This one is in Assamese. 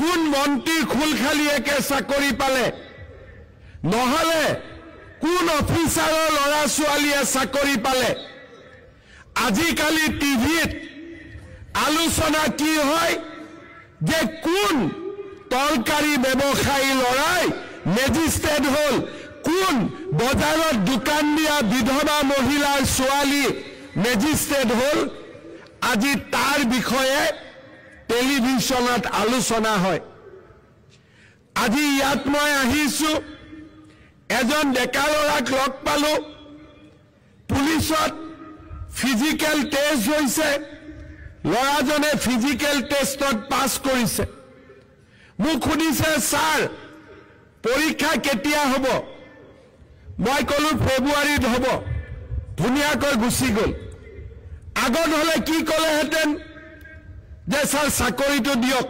কোন মন্ত্ৰী খুলখালিয়েকে চাকৰি পালে নহলে কোন অফিচাৰৰ ল'ৰা ছোৱালীয়ে চাকৰি পালে আজিকালি টিভিত আলোচনা কি হয় যে কোন তৰকাৰী ব্যৱসায়ী লৰাই মেজিষ্ট্ৰেট হল কোন বজাৰত দোকান দিয়া বিধৱা মহিলাৰ ছোৱালী মেজিষ্ট্ৰেট হল আজি তাৰ বিষয়ে টেলিভিছনত আলোচনা হয় আজি ইয়াত মই আহিছো এজন ডেকা ল'ৰাক লগ পালো পুলিচত ফিজিক্যাল টেষ্ট হৈছে ল'ৰাজনে ফিজিক্যাল টেষ্টত পাছ কৰিছে মোক সুধিছে স্যাৰ পৰীক্ষা কেতিয়া হ'ব মই কলো ফেব্ৰুৱাৰীত হ'ব ধুনীয়াকৈ গুছি গল আগত হলে কি কলেহেঁতেন যে স্যাৰ চাকৰিটো দিয়ক